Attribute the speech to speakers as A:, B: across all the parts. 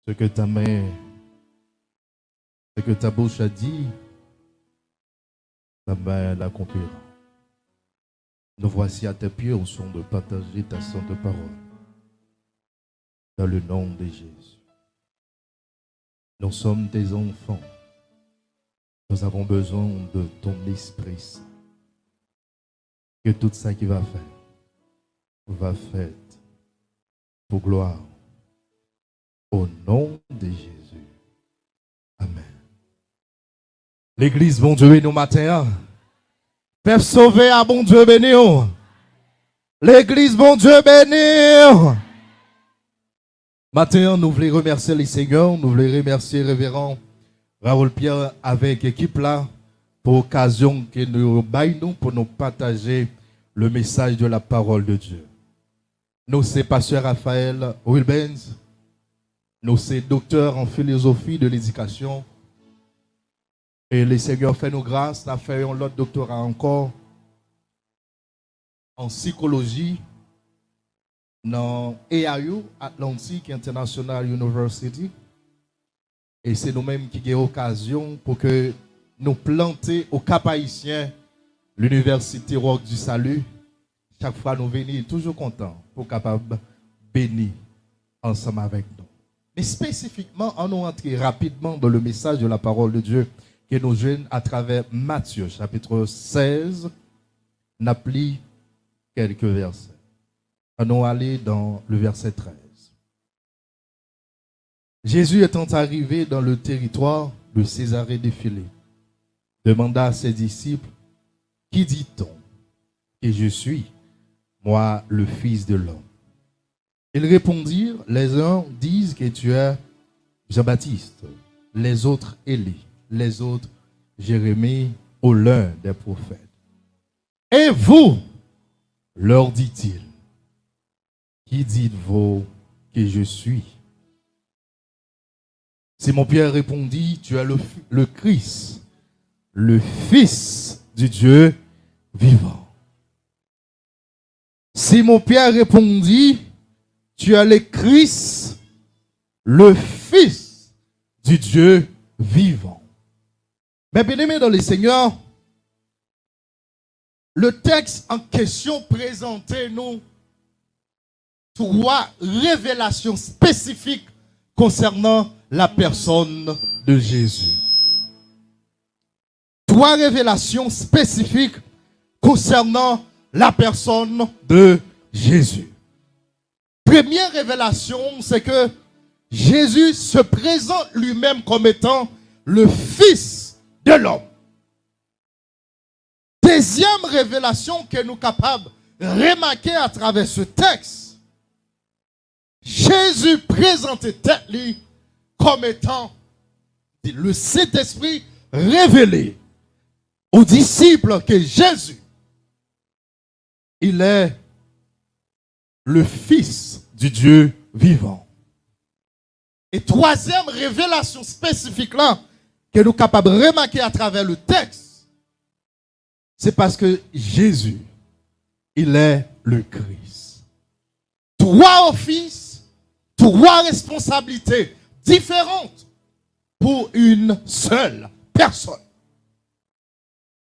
A: Ce que ta main, ce que ta bouche a dit, ta main l'accomplira. Nous voici à tes pieds au son de partager ta sainte parole. Dans le nom de Jésus. Nous sommes tes enfants. Nous avons besoin de ton Esprit Saint. Que tout ça qui va faire pour gloire. Au nom de Jésus. Amen. L'église, bon Dieu, nous matin. Père sauvé à bon Dieu béni. L'église, bon Dieu béni. Matin, nous voulons remercier les seigneurs, nous voulons remercier le révérend Raoul Pierre avec l'équipe là pour l'occasion que nous baillons pour nous partager le message de la parole de Dieu. Nous, c'est pasteur Raphaël Wilbens, nous, c'est docteur en philosophie de l'éducation. Et les seigneurs fait nous grâce, nous avons fait un autre doctorat encore en psychologie dans AIU, Atlantic International University. Et c'est nous-mêmes qui avons l'occasion pour que nous plantions au Cap Haïtien l'Université Roc du Salut. Chaque fois nous venons toujours contents pour capable bénir ensemble avec nous. Mais spécifiquement, on nous entrer rapidement dans le message de la parole de Dieu que nous joignons à travers Matthieu, chapitre 16. N'appli quelques versets. Allons aller dans le verset 13. Jésus étant arrivé dans le territoire de Césarée de Philippe, demanda à ses disciples, qui dit-on que je suis, moi, le Fils de l'homme? Ils répondirent, les uns disent que tu es Jean-Baptiste, les autres Élie, les autres Jérémie ou l'un des prophètes. Et vous, leur dit-il, qui dites-vous que je suis? Simon-Pierre répondit, tu es le Christ, le Fils du Dieu vivant. Simon-Pierre répondit, tu es le Christ, le Fils du Dieu vivant. Mais bien aimé dans le Seigneur, le texte en question présentait nous 3 révélations spécifiques concernant la personne de Jésus. 3 révélations spécifiques concernant la personne de Jésus. Première révélation, c'est que Jésus se présente lui-même comme étant le Fils de l'homme. Deuxième révélation que nous sommes capables de remarquer à travers ce texte, Jésus présentait lui comme étant le Saint-Esprit révélé aux disciples que Jésus, il est le Fils du Dieu vivant. Et troisième révélation spécifique là, que nous sommes capables de remarquer à travers le texte, c'est parce que Jésus, il est le Christ. 3 offices, 3 responsabilités différentes pour une seule personne.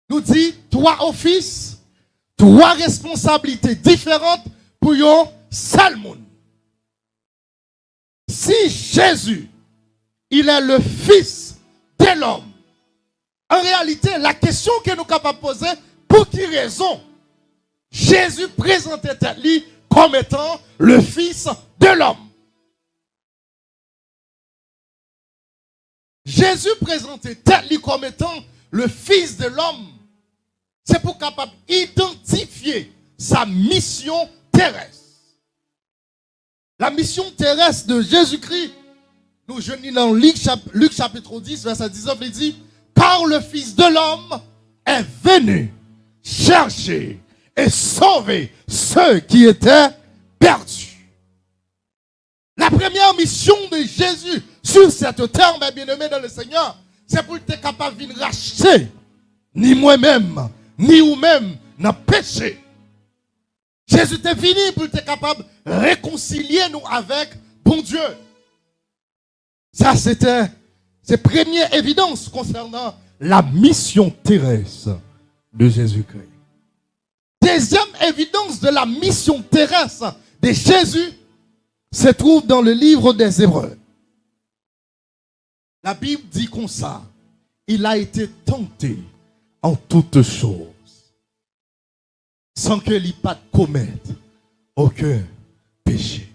A: Nous dit 3 offices, 3 responsabilités différentes pour un seul monde. Si Jésus, il est le Fils de l'homme, en réalité, la question que nous sommes capables de poser, pour qui raison Jésus présentait lui comme étant le Fils de l'homme? Jésus présentait lui comme étant le Fils de l'homme. C'est pour capable identifier sa mission terrestre. La mission terrestre de Jésus-Christ, nous jeûnons dans Luc chapitre 10, verset 19, il dit, car le Fils de l'homme est venu chercher et sauver ceux qui étaient perdus. La première mission de Jésus sur cette terre, mes bien-aimés dans le Seigneur, c'est pour être capable de racheter ni moi-même, ni vous-même, dans le péché. Jésus est venu pour être capable de réconcilier nous avec bon Dieu. Ça, c'était ces premières évidences concernant la mission terrestre de Jésus-Christ. Deuxième évidence de la mission terrestre de Jésus se trouve dans le livre des Hébreux. La Bible dit comme ça, il a été tenté en toutes choses, sans qu'il n'y pas commette aucun péché.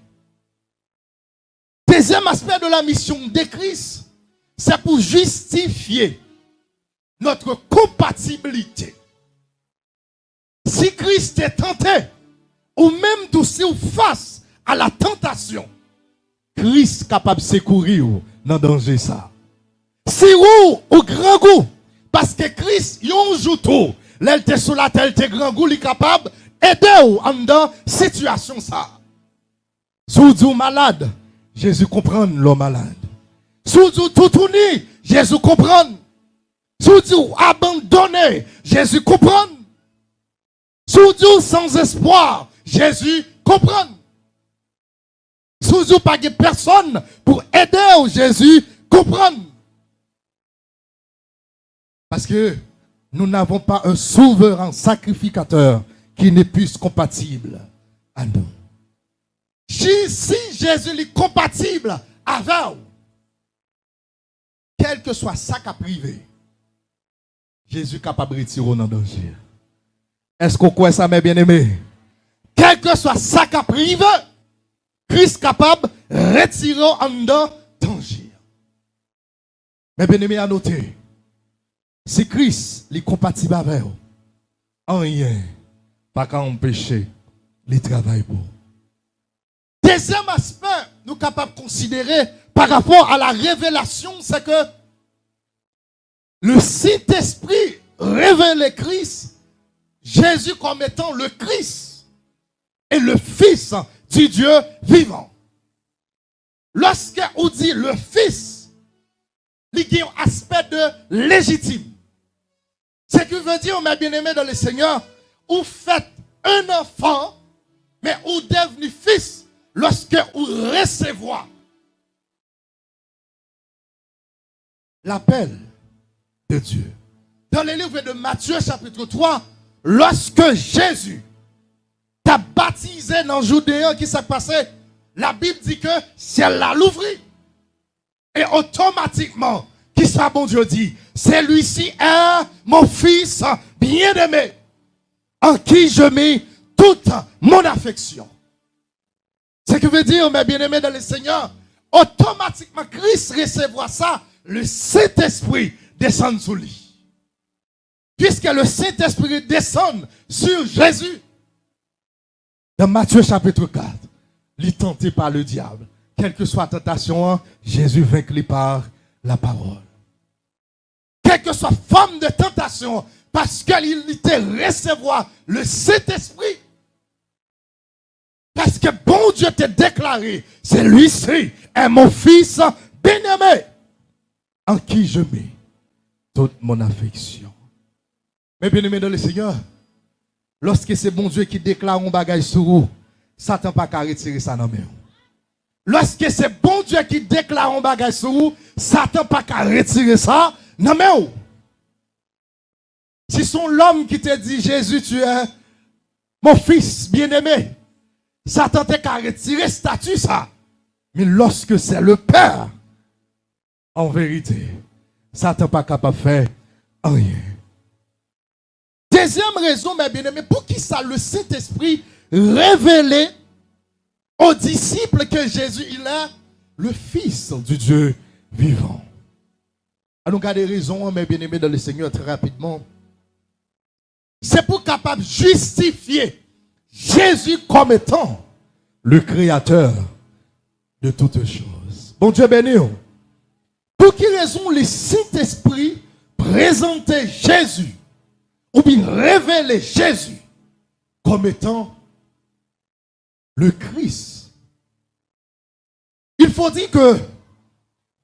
A: Deuxième aspect de la mission de Christ, c'est pour justifier notre compatibilité. Si Christ est tenté, ou même tout si ou face à la tentation, Christ est capable de secourir dans le danger ça. Si ou au grand goût, parce que Christ, yon joue tout, l'elle sur la terre, il grand goût, il est capable d'aider ou en dans situation ça. Si vous malade, Jésus comprend l'homme malade. Si vous tout tourné, Jésus comprend. Si vous abandonné, Jésus comprend. Si vous sans espoir, Jésus comprend. Si vous pas de personne pour aider, Jésus comprend. Parce que nous n'avons pas un souverain sacrificateur qui n'est plus compatible à nous. Si Jésus est compatible avec vous, quel que soit ça qu'a privé, Jésus est capable de retirer dans le danger. Est-ce qu'on croit ça, mes bien-aimés? Quel que soit ça qu'a privé, Christ est capable de retirer en danger. Mes bien-aimés, à noter, si Christ est compatible avec vous, en rien, pas qu'à empêcher les travail pour. Deuxième aspect, nous sommes capables de considérer par rapport à la révélation, c'est que le Saint-Esprit révèle Christ, Jésus comme étant le Christ et le Fils du Dieu vivant. Lorsque on dit le Fils, il y a un aspect de légitime. Ce qui veut dire, mes bien-aimés dans le Seigneur, vous faites un enfant, mais vous devenez fils lorsque vous recevez l'appel de Dieu. Dans le livre de Matthieu chapitre 3, lorsque Jésus t'a baptisé dans Judéen, qui s'est passé, la Bible dit que ciel l'a l'ouvrit. Et automatiquement, qui ça bon Dieu dit, celui-ci est mon fils bien-aimé, en qui je mets toute mon affection. Ce qui veut dire, mes bien-aimés dans le Seigneur, automatiquement, Christ recevra ça, le Saint-Esprit descend sur lui. Puisque le Saint-Esprit descend sur Jésus, dans Matthieu chapitre 4, il est tenté par le diable. Quelle que soit la tentation, Jésus vaincu par la parole. Quelle que soit forme de tentation, parce qu'il était recevoir le Saint-Esprit. Parce que bon Dieu t'a déclaré, celui-ci est mon fils bien-aimé, en qui je mets toute mon affection. Mais bien-aimé dans le Seigneur, lorsque c'est bon Dieu qui déclare un bagage sur vous, Satan n'a pas qu'à retirer ça dans la main. Lorsque c'est bon Dieu qui déclare un bagage sur vous, Satan n'a pas qu'à retirer ça dans la main. Si c'est l'homme qui te dit, Jésus, tu es mon fils bien-aimé, Satan n'a qu'à retirer statut ça. Mais lorsque c'est le Père, en vérité, Satan n'est pas capable de faire rien. Deuxième raison, mes bien-aimés, pour qui ça le Saint-Esprit révélé aux disciples que Jésus il est le Fils du Dieu vivant. Alors, nous avons des raisons, mes bien-aimés, dans le Seigneur, très rapidement. C'est pour capable de justifier Jésus comme étant le Créateur de toutes choses. Bon Dieu béni. Pour quelle raison le Saint-Esprit présentait Jésus ou bien révélait Jésus comme étant le Christ? Il faut dire que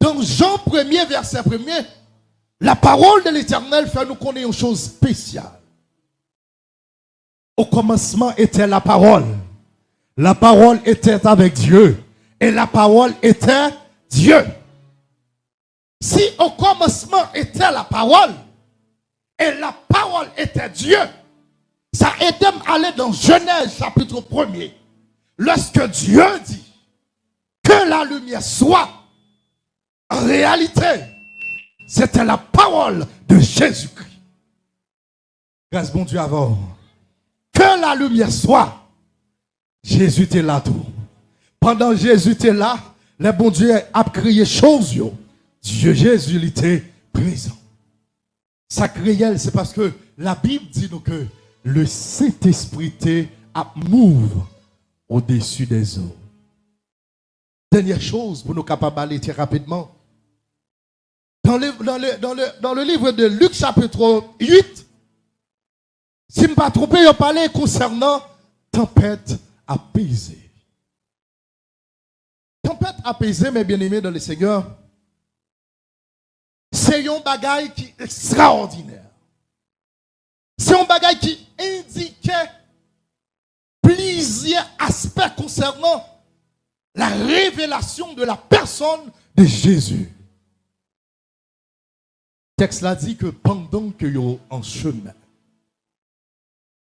A: dans Jean 1er, verset 1er, la parole de l'Éternel fait nous connaître une chose spéciale. Au commencement était la parole. La parole était avec Dieu. Et la parole était Dieu. Si au commencement était la parole, et la parole était Dieu, ça aide à aller dans Genèse chapitre 1er. Lorsque Dieu dit que la lumière soit, en réalité, c'était la parole de Jésus-Christ. Grâce bon Dieu avant. Que la lumière soit, Jésus était là tout. Pendant que Jésus était là, le bon Dieu a crié chose. Dieu Jésus il était présent. Ça criait, c'est parce que la Bible dit nous que le Saint-Esprit était à move au-dessus des eaux. Dernière chose pour nous capables d'aller très rapidement. Dans le livre de Luc chapitre 8, si je ne me pas trompé, il parlait concernant tempête apaisée. Tempête apaisée, mes bien-aimés dans le Seigneur, c'est un bagage qui est extraordinaire. C'est un bagage qui indiquait plusieurs aspects concernant la révélation de la personne de Jésus. Le texte là dit que pendant que vous en chemin,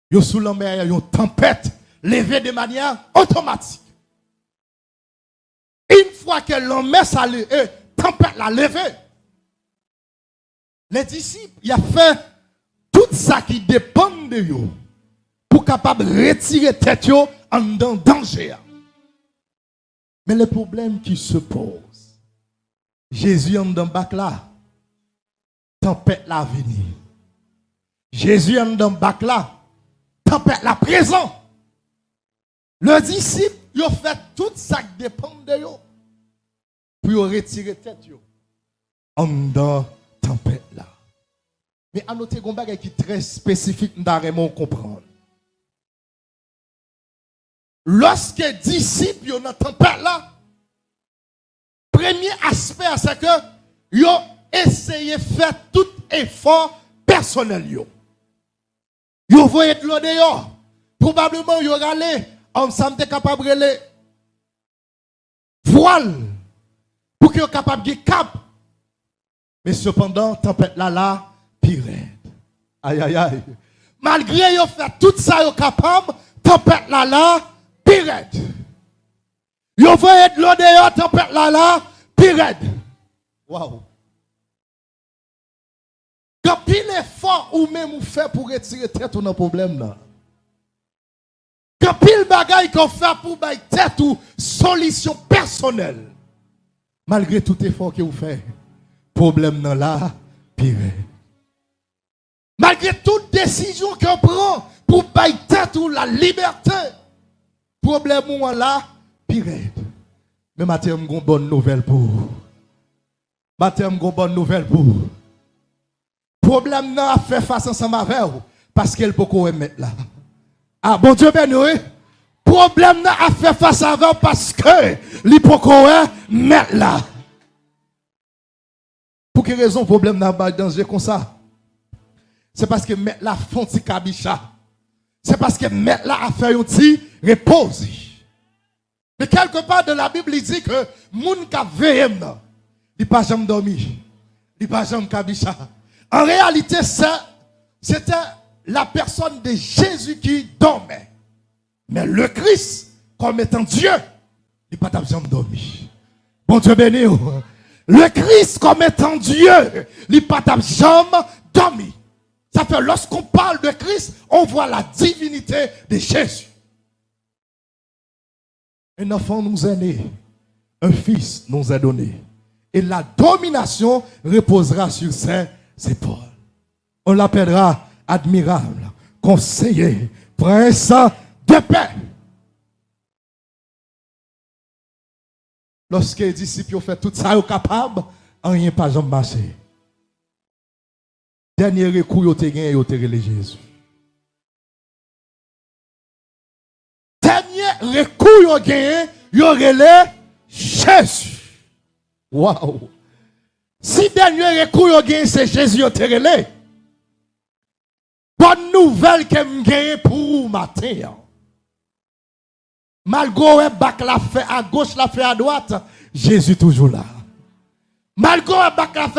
A: vous sous la mer, une tempête levée de manière automatique. Une fois que l'on met sa tempête la levée, les disciples, ils ont fait tout ça qui dépend de eux pour capable retirer tête en danger. Mais le problème qui se pose, Jésus en dans bac là, tempête la venir. Jésus en dans bac là, tempête la présent. Le disciple, il a fait tout ça qui dépend de eux pour retirer tête en dans tempête là. Mais à noter un bagage qui est très spécifique, nous devons comprendre. Lorsque les disciples sont dans tempête là, premier aspect, c'est que ils ont essayé de faire tout effort personnel. Ils ont voyé de l'eau dehors. Probablement, ils ont allé ensemble capable de les voile pour qu'ils soient capables de cap. Mais cependant, tempête là, pire. Aïe, aïe, aïe. Malgré qu'ils ont fait tout ça, ils sont capables, tempête là, pire. Ils ont voyé de l'eau dehors, tempête là, pire. Waouh. Quand pile effort ou même vous fait pour retirer tête ou dans problème là. Quand pile bagaille qu'on fait pour bailler tête ou solution personnelle. Malgré tout effort que vous faites, problème là, pire. Malgré toute décision qu'on prend pour bailler tête ou la liberté, problème là, pire. Mais maintenant, j'ai une bonne nouvelle pour vous. Maintenant, j'ai une bonne nouvelle pour vous. Problème n'a fait face ensemble avec vous parce qu'elle peut qu'on mettre là. Ah bon Dieu béni oui. Problème n'a fait face avec vous parce que il peut qu'on mettre là. Pour quelle raison problème n'a pas danger comme ça? C'est parce que mettre là font petit cabicha. C'est parce que mettre là a fait un petit repose. Mais quelque part de la Bible il dit que moun ka veille là, il pas jamais dormi. Il pas jamais cabicha. En réalité, c'était la personne de Jésus qui dormait. Mais le Christ, comme étant Dieu, il n'a pas jamais dormi. Bon Dieu béni. Le Christ, comme étant Dieu, il n'a pas jamais dormi. Ça fait, lorsqu'on parle de Christ, on voit la divinité de Jésus. Un enfant nous est né, un fils nous est donné. Et la domination reposera sur ses épaules. On l'appellera admirable, conseiller, prince de paix. Lorsque les disciples ont fait tout ça, ils sont capables, rien pas jamais marché. Dernier recours, ils ont gagné Jésus. Dernier recours, ils ont gagné, ils ont relé Jésus. Waouh! Si dernier recours yo gagne c'est Jésus yo te relé. Bonne nouvelle que me gagne pour matin. Malgré bac la fait à gauche la fait à droite, Jésus toujours là. Malgré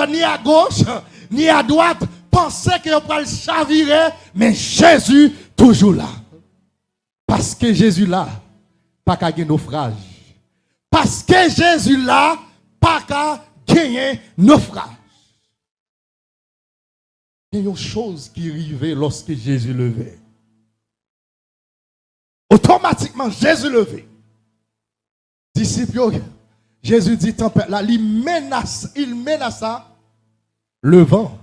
A: ni à gauche, ni à droite, pensait qu'il va le chavirer, mais Jésus toujours là. Parce que Jésus là, pas qu'à gagner naufrage. Parce que Jésus là, pas qu'à gagner naufrage. Il y a une chose qui arrivait lorsque Jésus levait. Automatiquement, Jésus levait. Disciples, Jésus dit tempête là, il menaça le vent.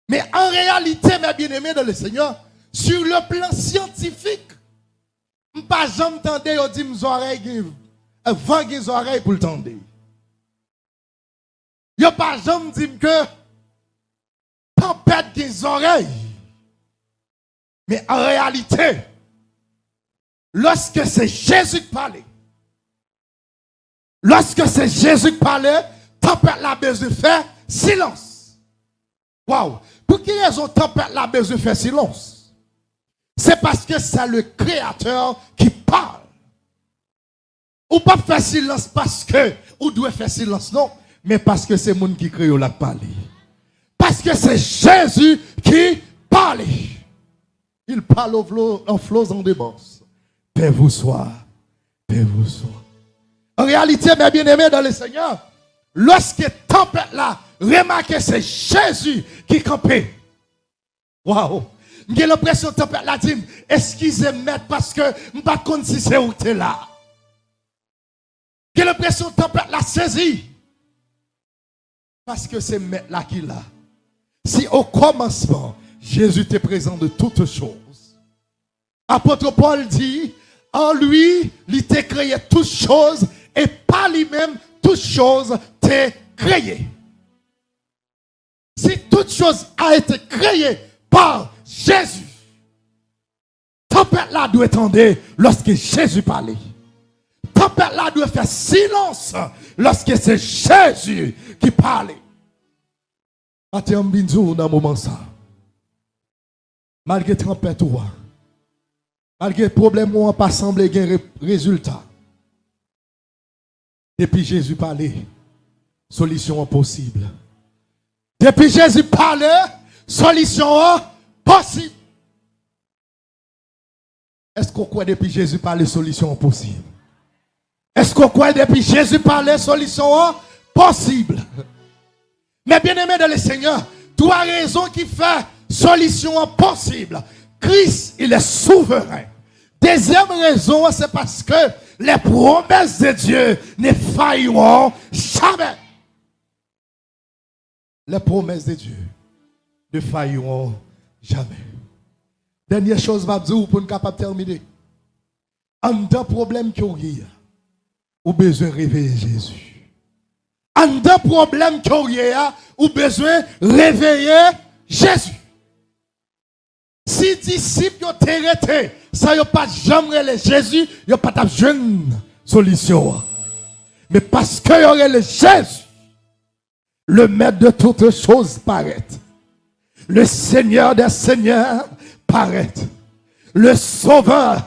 A: Mais en réalité, mes bien-aimés dans le Seigneur, sur le plan scientifique, je ne pas jamais entendre dire mes oreilles, vent des oreilles pour le tendre. Je ne pas jamais dire que tempête des oreilles. Mais en réalité, lorsque c'est Jésus qui parlait, tempête la besoin de faire silence. Waouh! Pour quelle raison tempête la besoin de faire silence? C'est parce que c'est le Créateur qui parle. Ou pas faire silence parce que, ou doit faire silence, non, mais parce que c'est le monde qui crée la parler. Parce que c'est Jésus qui parle. Il parle en flots en démence. Paix vous soit. Paix vous soit. En réalité, mes bien-aimés dans le Seigneur, lorsque tempête là, remarquez, c'est Jésus qui campait. Waouh! J'ai l'impression que tempête là dit, excusez-moi parce que je ne sais pas si c'est où tu es là. J'ai l'impression que tempête là saisit. Parce que c'est maître là qui l'a. Si au commencement, Jésus était présent de toutes choses. Apôtre Paul dit, en lui, il t'a créé toutes choses et par lui-même, toutes choses t'est créées. Si toute chose a été créée par Jésus, tempête là doit attendre lorsque Jésus parlait. Tempête là doit faire silence lorsque c'est Jésus qui parlait. Attends, binzou dans moment ça. Malgré tempête ou malgré problème ou pas semblé gagner résultat. Depuis Jésus parlait, solution possible. Depuis Jésus parlait, solution possible. Est-ce qu'on croit depuis Jésus parlait, solution possible? Est-ce qu'on croit depuis Jésus parlait, solution possible? Mais bien aimé dans le Seigneur, trois raisons qui fait solution possible. Christ, il est souverain. Deuxième raison, c'est parce que les promesses de Dieu ne failleront jamais. Les promesses de Dieu ne failleront jamais. Dernière chose, je vais dire pour nous capable de terminer. En deux problèmes qu'il y a, ou besoin de réveiller Jésus. En deux problèmes qu'il y a, ou besoin de réveiller Jésus. Si disciples ont été, ça n'y a pas jamais les Jésus, il n'y a pas de jeune solution. Mais parce qu'il y aurait le Jésus, le maître de toutes choses paraît. Le Seigneur des Seigneurs paraît. Le Sauveur,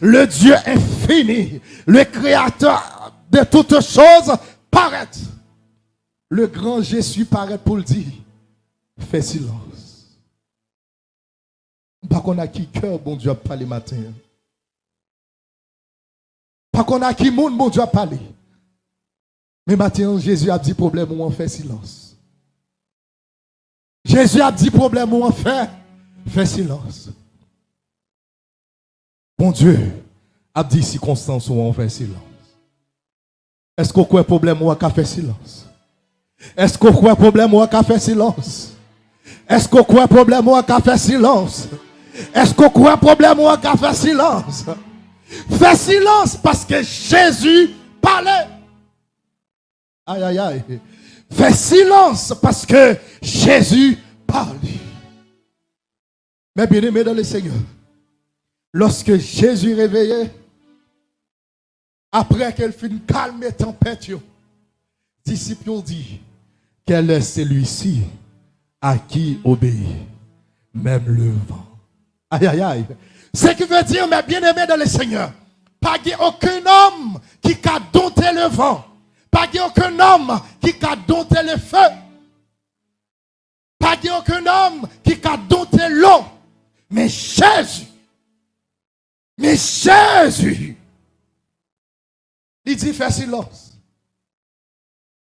A: le Dieu infini, le Créateur de toutes choses paraît. Le grand Jésus paraît pour le dire. Fais silence. Pas qu'on a qui cœur, bon Dieu a parlé matin. Pas qu'on a qui monde, bon Dieu a parlé. Mais matin, Jésus a dit problème où on fait silence. Jésus a dit problème où on fait silence. Bon Dieu a dit circonstance où on fait silence. Est-ce qu'on croit problème où on fait silence? Est-ce qu'on croit problème où on fait silence? Est-ce qu'on croit problème où on fait silence? Est-ce qu'on croit problème où on fait silence? Fais silence parce que Jésus parlait. Aïe, aïe, aïe. Fais silence parce que Jésus parle. Mais bien aimé dans le Seigneur, lorsque Jésus réveillait, après qu'elle finit calmer tempête, les disciples ont dit, quel est celui-ci à qui obéit même le vent? Aïe, aïe, aïe. Ce qui veut dire, mes bien-aimés dans le Seigneur, pas aucun homme qui a dompté le vent. Pas aucun homme qui a dompté le feu. Pas aucun homme qui a dompté l'eau. Mais Jésus. Mais Jésus. Il dit fais silence.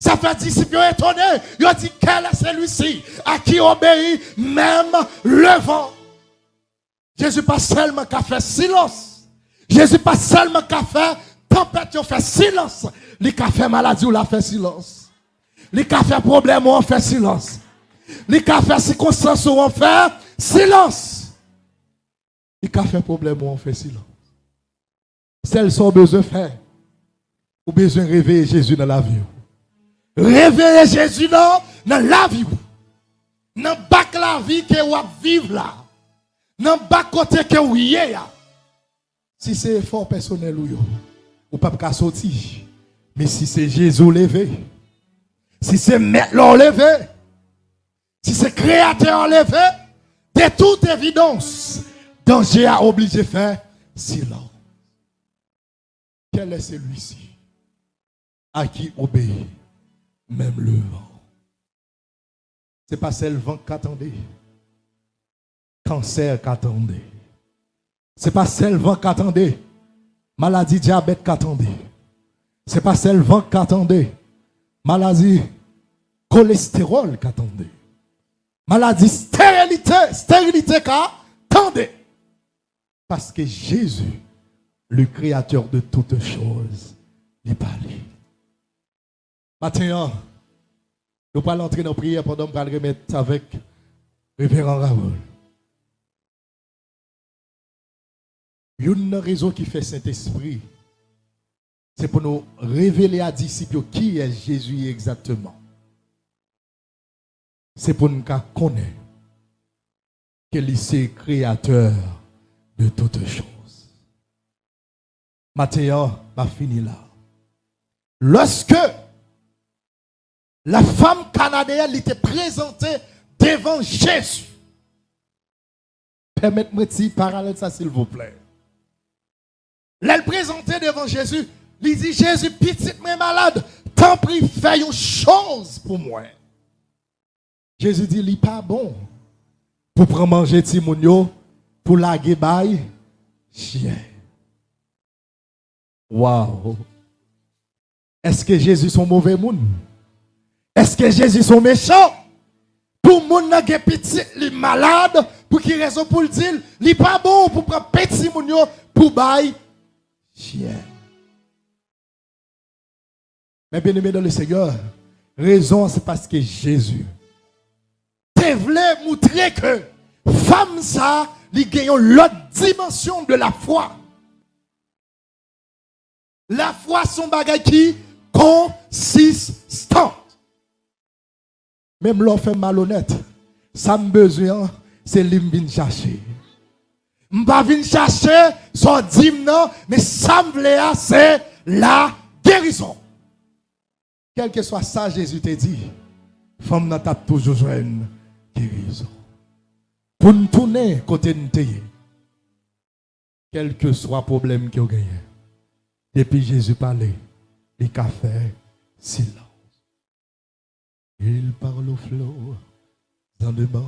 A: Ça fait disciples étonnés. Il a dit quel est celui-ci à qui obéit même le vent. Jésus pas seulement qu'a fait silence. Jésus pas seulement qu'a fait tempête, il fait silence. Les qu'a fait maladie, il a fait silence. Les qu'a fait problème, on fait silence. Les qu'a fait circonstance, on fait silence. Les qu'a fait problème, on fait silence. Celles sont besoin de faire. Ou besoin de réveiller Jésus dans la vie. Réveiller Jésus dans la vie. Dans bac la vie que vous vivez là. Dans bac côté que vous y êtes. Si c'est effort personnel ou pas qu'à sortir. Mais si c'est Jésus levé. Si c'est Maître levé. Si c'est Créateur levé. De toute évidence. Danger a obligé de faire silence. Quel est celui-ci à qui obéit même le vent? Ce n'est pas celle vent qu'attendait. Cancer qu'attendait. Ce n'est pas celle vent qu'attendait. Maladie diabète qu'attendait. Ce n'est pas celle vent qu'attendait. Maladie cholestérol qu'attendait. Maladie stérilité qu'attendait. Parce que Jésus, le créateur de toutes choses, il parlait. Maintenant, nous allons entrer dans la prière pendant que nous allons remettre avec Révérend Raoul. Une raison qui fait Saint-Esprit, c'est pour nous révéler à disciples qui est Jésus exactement. C'est pour nous connaître qu'il est créateur de toutes choses. Maintenant, va finir là. Lorsque la femme canadienne était présentée devant Jésus, permettez-moi de parler de ça s'il vous plaît. Elle présentée devant Jésus, il dit Jésus, petite mais malade, t'en prie, fais une chose pour moi. Jésus dit, il n'est pas bon pour prendre manger Timounio, pour laguer bail, chien. Waouh! Est-ce que Jésus est un mauvais monde? Est-ce que Jésus est un méchant? Pour le monde qui est petit, il est malade, pour qui raison pour le dire, il n'est pas bon pour prendre petit mounio pour bail chien. Mais bien aimé dans le Seigneur, raison c'est parce que Jésus te voulait montrer que femme ça, il gagne l'autre dimension de la foi. La foi, son bagage qui consistante. Même l'on fait malhonnête, ça me besoin, c'est lui qui vient chercher. Je ne vais pas chercher son dîme, non, mais ça me veut, c'est la guérison. Quel que soit ça, Jésus te dit, femme n'a pas toujours une guérison. Pour nous tourner côté de nous, quel que soit le problème que vous gagnez. Depuis Jésus parlait, il a fait silence. Il parle au flot dans le bas.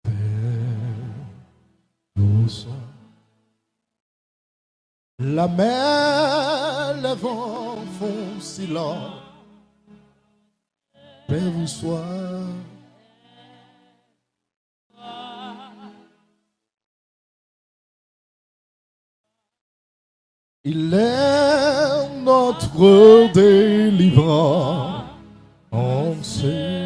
A: Père, nous sommes. La mer, le vent font silence. Père, vous soyez. Il est notre délivrant, on sait.